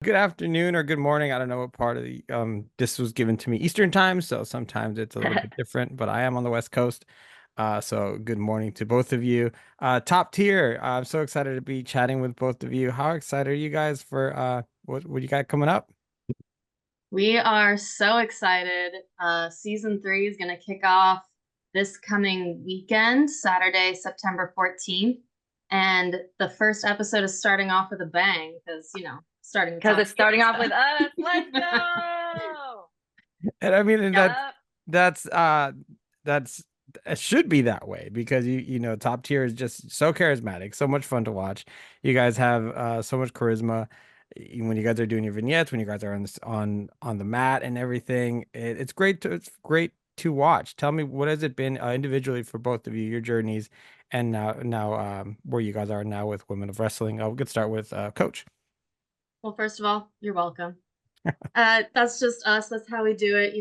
Good afternoon or good morning. I don't know what part of the this was given to me Eastern time, so sometimes it's a little bit different, but I am on the West Coast. So good morning to both of you. Top tier. I'm so excited to be chatting with both of you. How excited are you guys for what you got coming up? We are so excited. Season 3 is going to kick off this coming weekend, Saturday, September 14th. And the first episode is starting off with a bang because, starting the Because top it's starting off tier with us. Let's go. And I mean, and Yep. that's that's it should be that way because you know top tier is just so charismatic, so much fun to watch. You guys have so much charisma when you guys are doing your vignettes, when you guys are on this on the mat and everything. It's great to watch. Tell me, what has it been individually for both of you, your journeys, and now where you guys are now with Women of Wrestling. We could start with Coach. Well, first of all, you're welcome. That's just us. That's how we do it.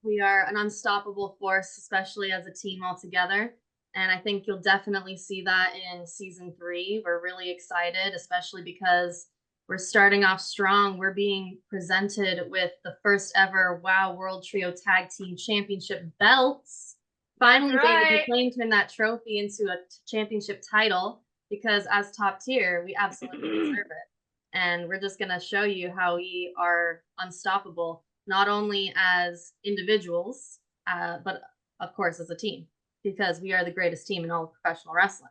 We are an unstoppable force, especially as a team altogether. And I think you'll definitely see that in season 3. We're really excited, especially because we're starting off strong. We're being presented with the first ever WOW World Trio Tag Team Championship belts. That's Finally, David right. McLane turned that trophy into a championship title because, as top tier, we absolutely deserve it. And we're just going to show you how we are unstoppable, not only as individuals, but of course as a team, because we are the greatest team in all of professional wrestling.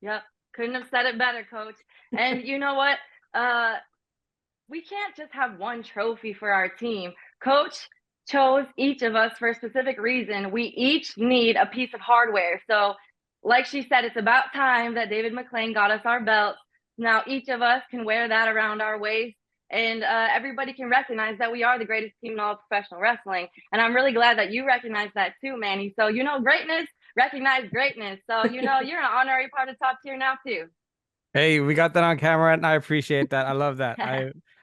Yep. Couldn't have said it better, Coach. And you know what? We can't just have one trophy for our team. Coach chose each of us for a specific reason. We each need a piece of hardware. So, like she said, it's about time that David McLane got us our belts. Now, each of us can wear that around our waist, and everybody can recognize that we are the greatest team in all of professional wrestling. And I'm really glad that you recognize that too, Manny. So, greatness, recognize greatness. So, you're an honorary part of top tier now too. Hey, we got that on camera, and I appreciate that. I love that.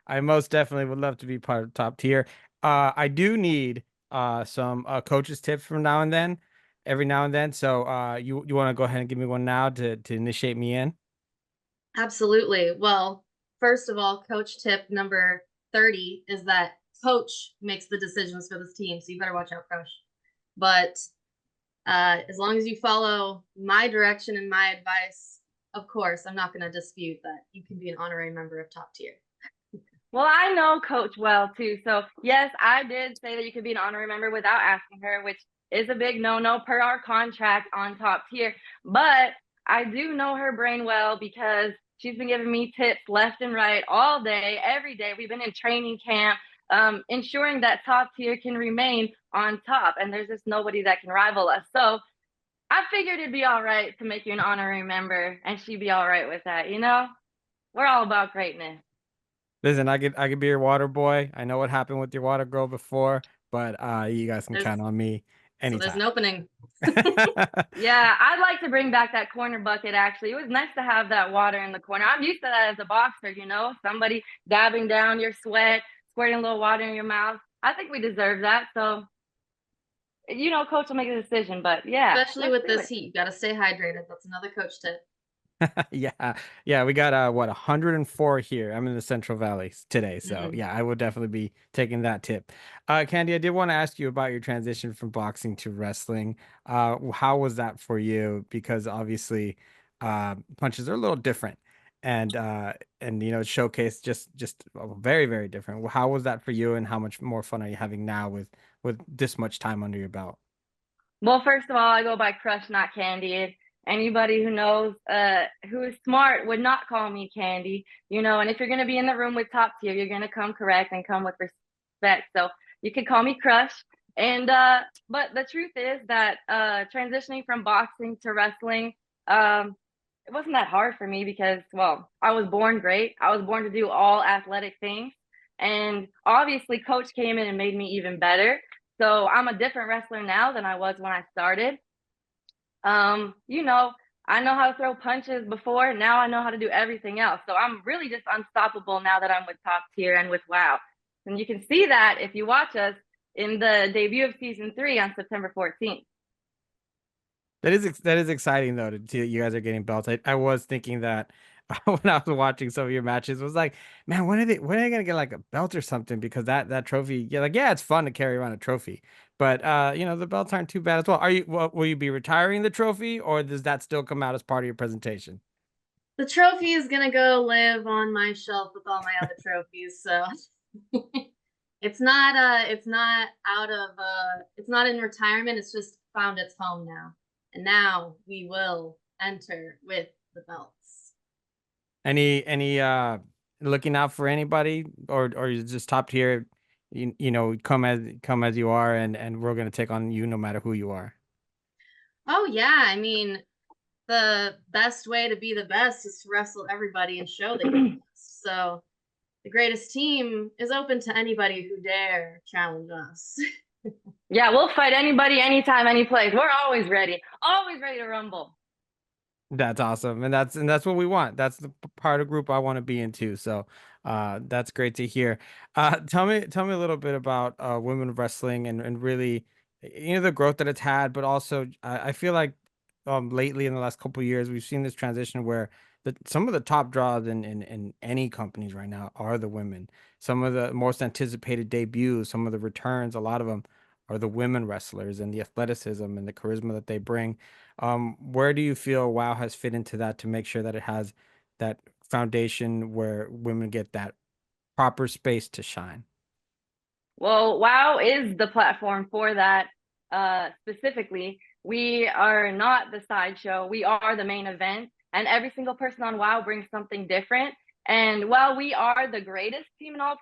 I most definitely would love to be part of top tier. I do need some coaches tips from now and then, every now and then. So you want to go ahead and give me one now to initiate me in? Absolutely. Well, first of all, coach tip number 30 is that coach makes the decisions for this team. So you better watch out, coach. But as long as you follow my direction and my advice, of course, I'm not going to dispute that you can be an honorary member of top tier. Well, I know Coach well too. So, yes, I did say that you could be an honorary member without asking her, which is a big no-no per our contract on top tier. But I do know her brain well because she's been giving me tips left and right all day, every day. We've been in training camp, ensuring that top tier can remain on top. And there's just nobody that can rival us. So I figured it'd be all right to make you an honorary member, and she'd be all right with that. We're all about greatness. Listen, I could be your water boy. I know what happened with your water girl before, but you guys can There's count on me so there's anytime. an opening. Yeah, I'd like to bring back that corner bucket, actually. It was nice to have that water in the corner. I'm used to that as a boxer, somebody dabbing down your sweat, squirting a little water in your mouth. I think we deserve that. So, coach will make a decision, but yeah, Especially let's with do this it. heat. You got to stay hydrated. That's another coach tip. Yeah. Yeah, we got what 104 here. I'm in the Central Valley today. So, Mm-hmm. yeah, I would definitely be taking that tip. Candy, I did want to ask you about your transition from boxing to wrestling. How was that for you? Because obviously, punches are a little different and showcase just very, very different. Well, how was that for you and how much more fun are you having now with this much time under your belt? Well, first of all, I go by Crush, not Candy. Anybody who knows, who is smart would not call me Candy, and if you're going to be in the room with top tier, you're going to come correct and come with respect. So you can call me Crush. And, but the truth is that, transitioning from boxing to wrestling, it wasn't that hard for me because, well, I was born great. I was born to do all athletic things. And obviously, coach came in and made me even better. So I'm a different wrestler now than I was when I started. Um, you know, I know how to throw punches before. Now I know how to do everything else. So I'm really just unstoppable now that I'm with top tier and with WOW. And you can see that if you watch us in the debut of season 3 on September 14th. That is exciting though to see that you guys are getting belts. I was thinking that when I was watching some of your matches was like, man, when are they gonna get like a belt or something? Because that trophy, yeah, like yeah, it's fun to carry around a trophy, but the belts aren't too bad as well. Will you be retiring the trophy, or does that still come out as part of your presentation? The trophy is gonna go live on my shelf with all my other trophies, so it's not in retirement, it's just found its home now. And now we will enter with the belts. Any looking out for anybody, or you just top tier, come as you are, and we're gonna take on you no matter who you are. Oh yeah, I mean, the best way to be the best is to wrestle everybody and show that you're the best. So the greatest team is open to anybody who dare challenge us. Yeah, we'll fight anybody, anytime, any place. We're always ready to rumble. That's awesome, and that's what we want. That's the part of group I want to be into. So, that's great to hear. Tell me a little bit about women wrestling and really, the growth that it's had, but also I feel like lately in the last couple of years we've seen this transition where some of the top draws in any companies right now are the women. Some of the most anticipated debuts, some of the returns, a lot of them are the women wrestlers and the athleticism and the charisma that they bring. Where do you feel WoW has fit into that to make sure that it has that foundation where women get that proper space to shine? Well, WoW is the platform for that specifically. We are not the sideshow. We are the main event, and every single person on WoW brings something different. And while we are the greatest team in all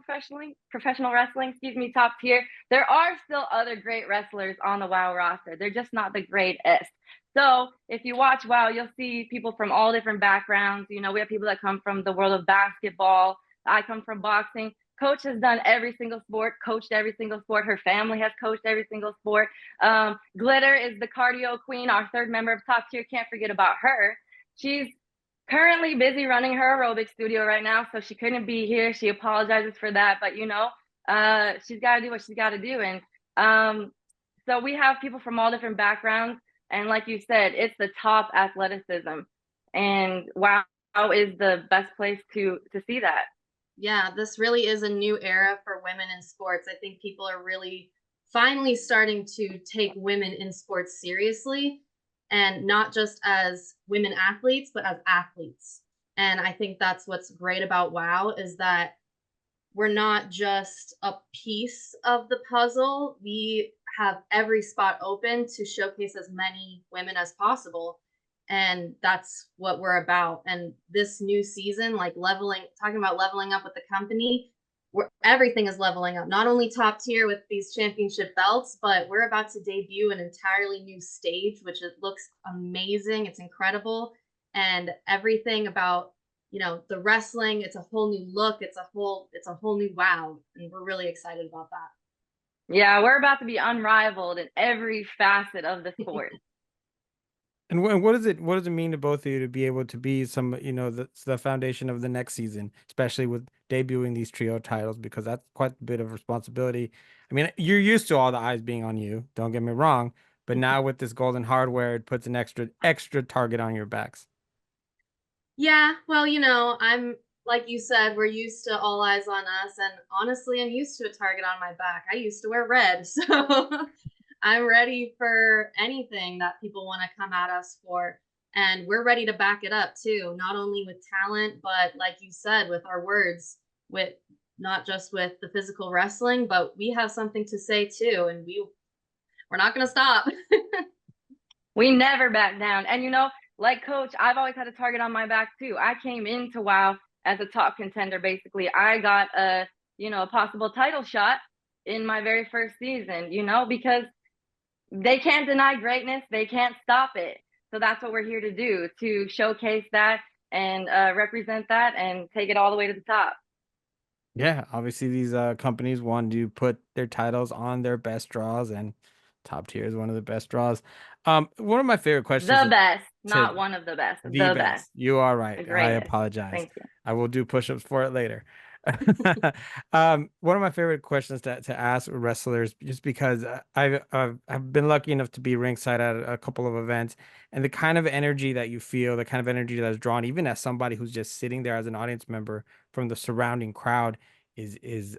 professional wrestling, excuse me, top tier, there are still other great wrestlers on the WoW roster. They're just not the greatest. So if you watch WoW, you'll see people from all different backgrounds. You know, we have people that come from the world of basketball. I come from boxing. Coach has done every single sport, coached every single sport. Her family has coached every single sport. Glitter is the cardio queen, our third member of top tier. Can't forget about her. She's currently busy running her aerobic studio right now, so she couldn't be here. She apologizes for that, but she's got to do what she's got to do. And so we have people from all different backgrounds. And like you said, it's the top athleticism. And WoW is the best place to see that. Yeah, this really is a new era for women in sports. I think people are really finally starting to take women in sports seriously, and not just as women athletes, but as athletes. And I think that's what's great about WoW is that we're not just a piece of the puzzle. We have every spot open to showcase as many women as possible. And that's what we're about. And this new season, like talking about leveling up with the company, where everything is leveling up, not only top tier with these championship belts, but we're about to debut an entirely new stage, which it looks amazing. It's incredible. And everything about the wrestling, it's a whole new look, it's a whole new wow, and we're really excited about that. Yeah, we're about to be unrivaled in every facet of the sport. And what does it mean to both of you to be able to be the foundation of the next season, especially with debuting these trio titles, because that's quite a bit of responsibility. I mean, you're used to all the eyes being on you, don't get me wrong, but now with this golden hardware, it puts an extra target on your backs. Yeah, well, I'm like you said, we're used to all eyes on us, and honestly, I'm used to a target on my back. I used to wear red, so I'm ready for anything that people want to come at us for. And we're ready to back it up too, not only with talent, but like you said, with our words, with not just with the physical wrestling, but we have something to say too, and we're not going to stop. We never back down. And like Coach, I've always had a target on my back too. I came into WoW as a top contender. Basically, I got a possible title shot in my very first season, because they can't deny greatness. They can't stop it. So that's what we're here to do, to showcase that and represent that and take it all the way to the top. Yeah, obviously these companies want to put their titles on their best draws, and top tier is one of the best draws. One of my favorite questions The best, to not one of the best, the the best, best. You are the right. I greatest. apologize. Thank you. I will do push-ups for it later. One of my favorite questions to ask wrestlers, just because I've been lucky enough to be ringside at a couple of events, and the kind of energy that you feel, the kind of energy that is drawn, even as somebody who's just sitting there as an audience member from the surrounding crowd, is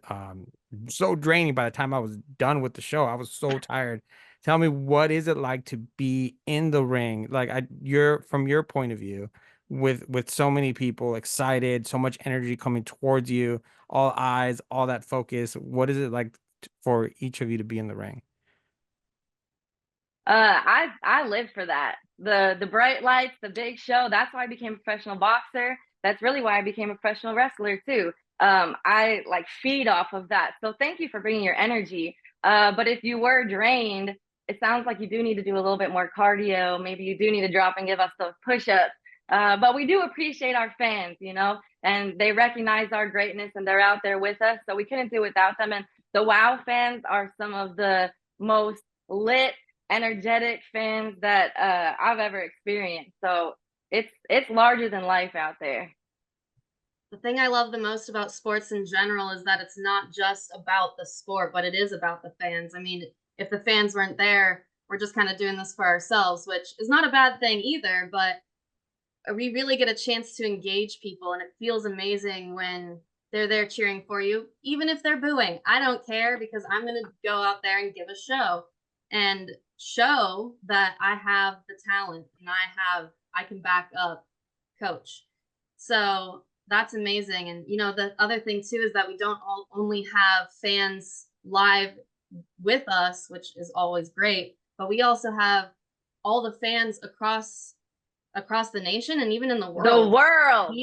so draining. By the time I was done with the show, I was so tired. Tell me, what is it like to be in the ring? Like, you're from your point of view, with so many people excited, so much energy coming towards you, all eyes, all that focus. What is it like for each of you to be in the ring? I live for that. The bright lights, the big show. That's why I became a professional boxer. That's really why I became a professional wrestler too. I like feed off of that. So thank you for bringing your energy. But if you were drained, it sounds like you do need to do a little bit more cardio. Maybe you do need to drop and give us those push-ups. But we do appreciate our fans, you know, and they recognize our greatness and they're out there with us. So we couldn't do without them. And the WOW fans are some of the most lit, energetic fans that I've ever experienced. So it's larger than life out there. The thing I love the most about sports in general is that it's not just about the sport, but it is about the fans. I mean, if the fans weren't there, we're just kind of doing this for ourselves, which is not a bad thing either, but we really get a chance to engage people, and it feels amazing when they're there cheering for you, even if they're booing. I don't care, because I'm going to go out there and give a show and show that I have the talent and I can back up coach. So that's amazing. And you know, the other thing too is that we don't only have fans live with us, which is always great, but we also have all the fans across the nation and even in the world. The world.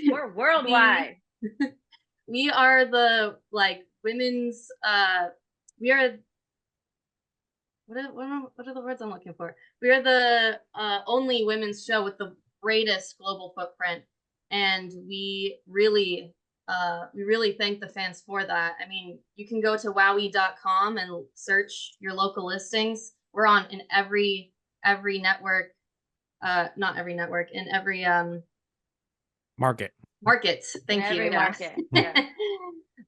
We're worldwide. We are the like women's we are what are the words I'm looking for? We are the only women's show with the greatest global footprint, and we really thank the fans for that. I mean, you can go to wowie.com and search your local listings. We're on in every network, not every network, in every Market. Thank you. Every market.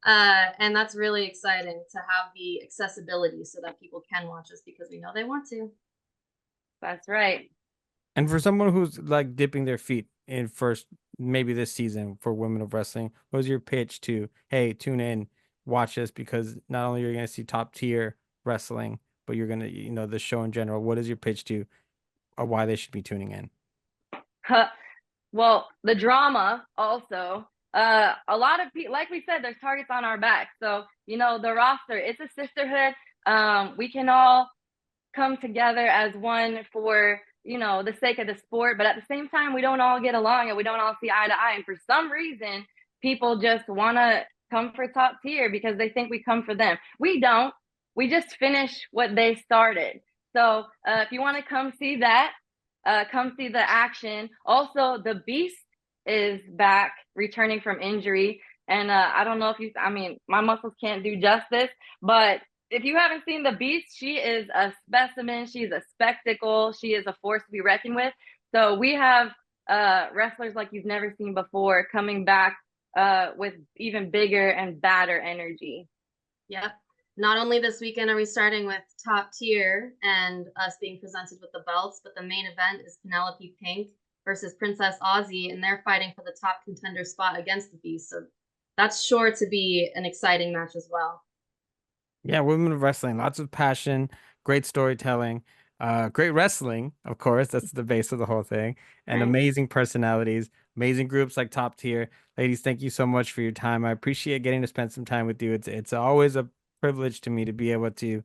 And that's really exciting to have the accessibility so that people can watch us because we know they want to. That's right. And for someone who's like dipping their feet in first, maybe this season for Women of Wrestling, what was your pitch to, hey, tune in, watch this, because not only are you going to see top tier wrestling, but you're going to, you know, the show in general. What is your pitch to why they should be tuning in? Well, the drama also. A lot of people, like we said, there's targets on our back. So, you know, the roster, it's a sisterhood. We can all come together as one for, you know, the sake of the sport. But at the same time, we don't all get along and we don't all see eye to eye. And for some reason, people just want to come for top tier because they think we come for them. We don't. We just finish what they started. So if you want to come see that, come see the action. Also, the Beast is back, returning from injury. And I don't know if you, I mean, my muscles can't do justice, but if you haven't seen the Beast, she is a specimen. She's a spectacle. She is a force to be reckoned with. So we have wrestlers like you've never seen before coming back with even bigger and badder energy. Yep. Not only this weekend are we starting with top tier and us being presented with the belts, but the main event is Penelope Pink versus Princess Aussie, and they're fighting for the top contender spot against the Beast. So that's sure to be an exciting match as well. Yeah, Women of Wrestling, lots of passion, great storytelling, great wrestling, of course. That's the base of the whole thing, and amazing personalities, amazing groups like top tier. Ladies, thank you so much for your time. I appreciate getting to spend some time with you. It's always a privilege to me to be able to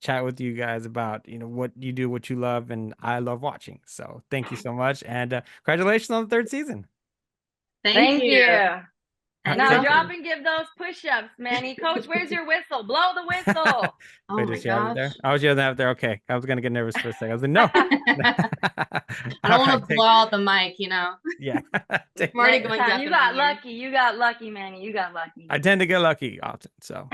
chat with you guys about, you know, what you do, what you love, and I love watching. So thank you so much, and congratulations on the third season. Thank you. And now drop and give those push-ups, Manny. Coach, where's your whistle? Blow the whistle. Oh my gosh. There? I was yelling out there. Okay. I was gonna get nervous for a second. I was like, no. I don't want to blow out the mic, you know. Yeah. I'm already going deaf. You got lucky. You got lucky, Manny. You got lucky. I tend to get lucky often. So